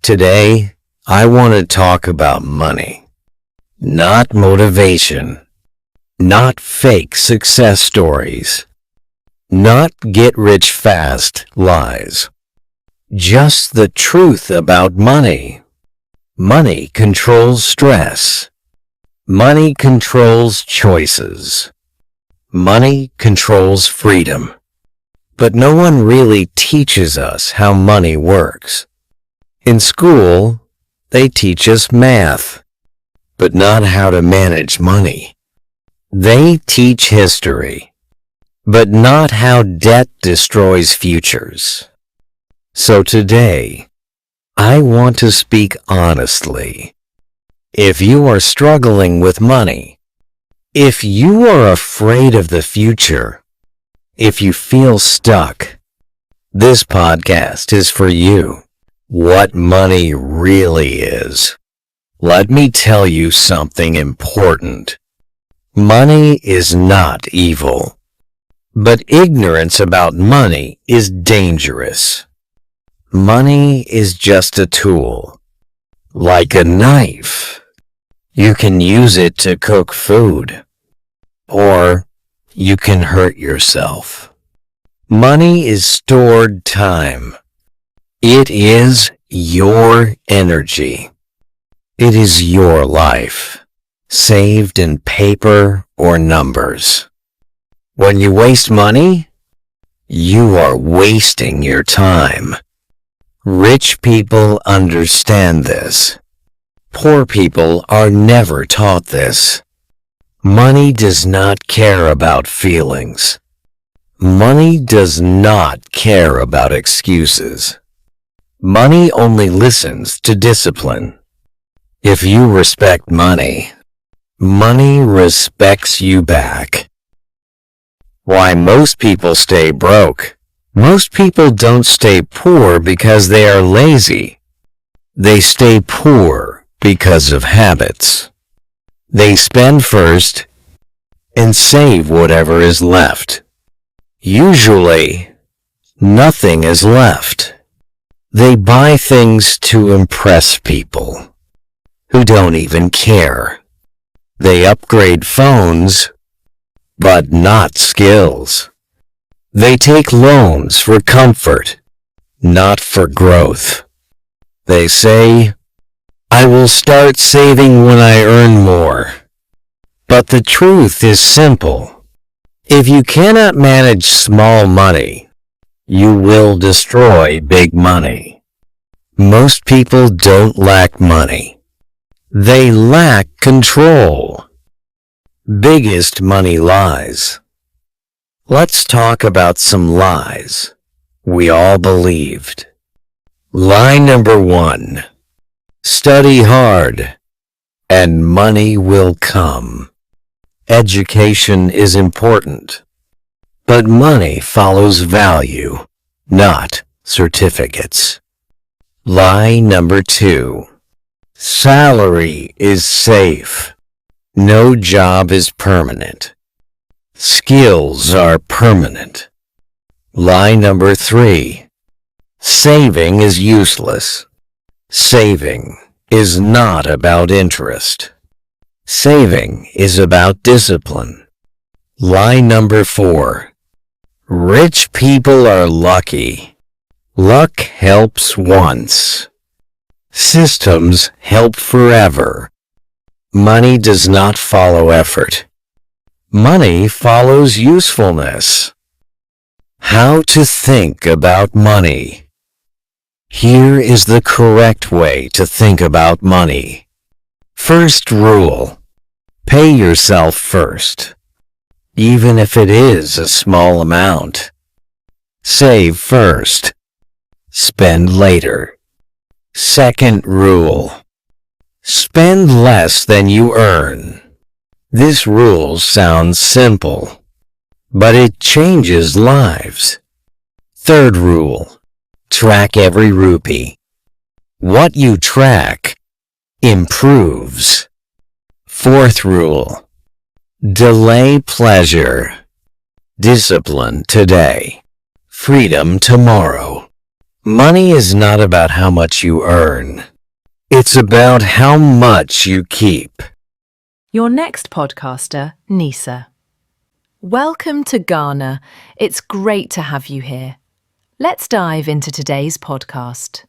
Today, I want to talk about money, not motivation, not fake success stories, not get-rich-fast lies. Just the truth about money. Money controls stress. Money controls choices. Money controls freedom. But no one really teaches us how money works. In school, they teach us math, but not how to manage money. They teach history, but not how debt destroys futures. So today, I want to speak honestly. If you are struggling with money, if you are afraid of the future, if you feel stuck, this podcast is for you. What money really is. Let me tell you something important. Money is not evil, but ignorance about money is dangerous. Money is just a tool, like a knife. You can use it to cook food, or you can hurt yourself. Money is stored time. It is your energy. It is your life, saved in paper or numbers. When you waste money, you are wasting your time. Rich people understand this. Poor people are never taught this. Money does not care about feelings. Money does not care about excuses. Money only listens to discipline. If you respect money, money respects you back. Why most people stay broke? Most people don't stay poor because they are lazy. They stay poor because of habits. They spend first and save whatever is left. Usually, nothing is left. They buy things to impress people who don't even care. They upgrade phones, but not skills. They take loans for comfort, not for growth. They say, I will start saving when I earn more. But the truth is simple. If you cannot manage small money, you will destroy big money. Most people don't lack money. They lack control. Biggest money lies. Let's talk about some lies we all believed. Lie number 1. Study hard, and money will come. Education is important, but money follows value, not certificates. Lie number 2. Salary is safe. No job is permanent. Skills are permanent. Lie number 3. Saving is useless. Saving is not about interest. Saving is about discipline. Lie number 4. Rich people are lucky. Luck helps once. Systems help forever. Money does not follow effort. Money follows usefulness. How to think about money. Here is the correct way to think about money. First rule. Pay yourself first, even if it is a small amount. Save first. Spend later. Second rule. Spend less than you earn. This rule sounds simple, but it changes lives. Third rule. Track every rupee. What you track improves. Fourth rule. Delay pleasure. Discipline today. Freedom tomorrow. Money is not about how much you earn. It's about how much you keep. Your next podcaster, Nisa. Welcome to Ghana. It's great to have you here. Let's dive into today's podcast.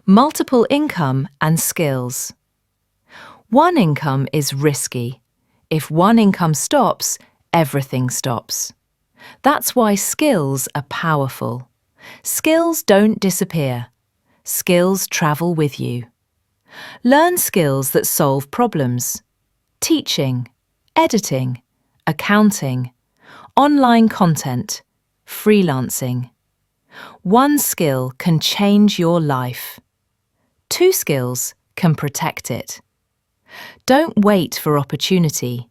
Multiple income and skills. One income is risky. If one income stops, everything stops. That's why skills are powerful. Skills don't disappear. Skills travel with you. Learn skills that solve problems. Teaching, editing, accounting, online content, freelancing. One skill can change your life. Two skills can protect it. Don't wait for opportunity.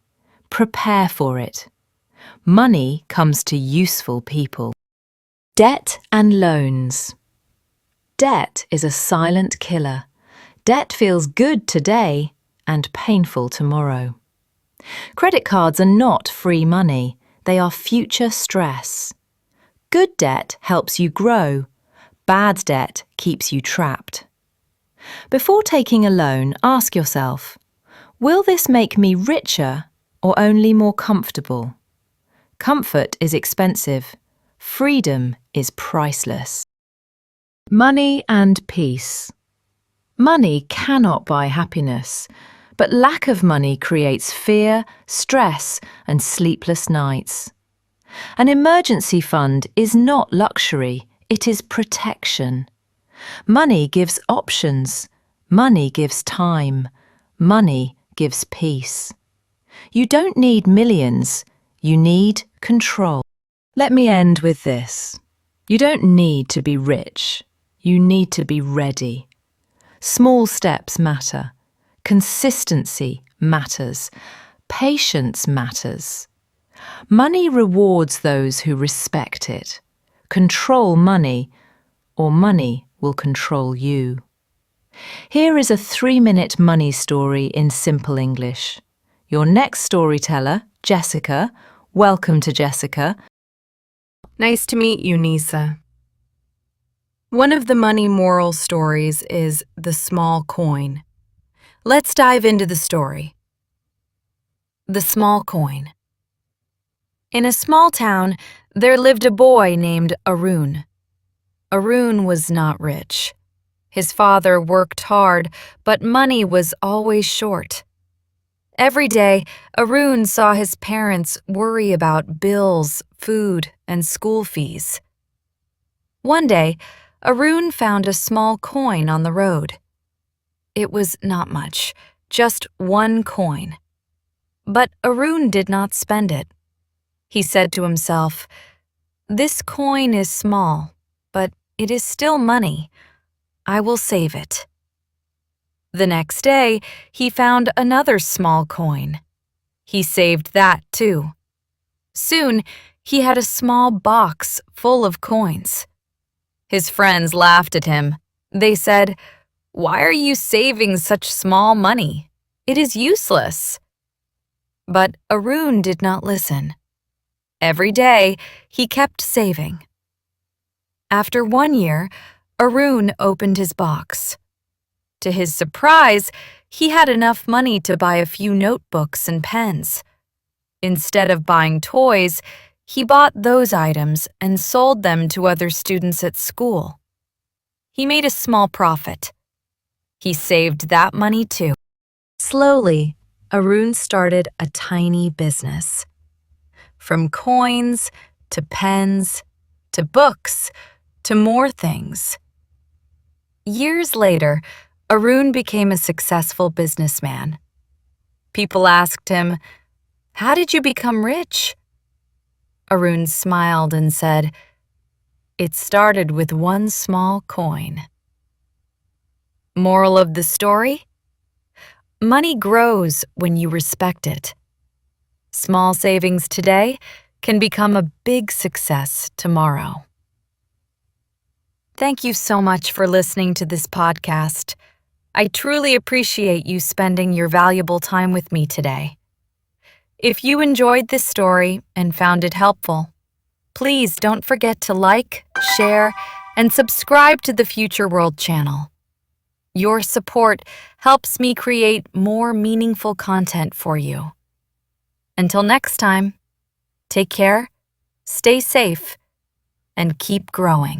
Prepare for it. Money comes to useful people. Debt and loans. Debt is a silent killer. Debt feels good today and painful tomorrow. Credit cards are not free money. They are future stress. Good debt helps you grow. Bad debt keeps you trapped. Before taking a loan, ask yourself, will this make me richer or only more comfortable? Comfort is expensive. Freedom is priceless. Money and peace. Money cannot buy happiness, but lack of money creates fear, stress, and sleepless nights. An emergency fund is not luxury, it is protection. Money gives options. Money gives time. Money gives peace. You don't need millions, you need control. Let me end with this. You don't need to be rich, you need to be ready. Small steps matter. Consistency matters. Patience matters. Money rewards those who respect it. Control money, or money will control you. Here is a 3-minute money story in simple English. Your next storyteller, Jessica. Welcome to Jessica. Nice to meet you, Nisa. One of the money moral stories is the small coin. Let's dive into the story. The small coin. In a small town, there lived a boy named Arun. Arun was not rich. His father worked hard, but money was always short. Every day, Arun saw his parents worry about bills, food, and school fees. One day, Arun found a small coin on the road. It was not much, just 1 coin. But Arun did not spend it. He said to himself, "This coin is small, but it is still money. I will save it." The next day, he found another small coin. He saved that too. Soon, he had a small box full of coins. His friends laughed at him. They said, "Why are you saving such small money? It is useless." But Arun did not listen. Every day, he kept saving. After 1 year, Arun opened his box. To his surprise, he had enough money to buy a few notebooks and pens. Instead of buying toys, he bought those items and sold them to other students at school. He made a small profit. He saved that money too. Slowly, Arun started a tiny business. From coins to pens to books to more things. Years later, Arun became a successful businessman. People asked him, "How did you become rich?" Arun smiled and said, "It started with 1 small coin." Moral of the story? Money grows when you respect it. Small savings today can become a big success tomorrow. Thank you so much for listening to this podcast. I truly appreciate you spending your valuable time with me today. If you enjoyed this story and found it helpful, please don't forget to like, share, and subscribe to the Future World channel. Your support helps me create more meaningful content for you. Until next time, take care, stay safe, and keep growing.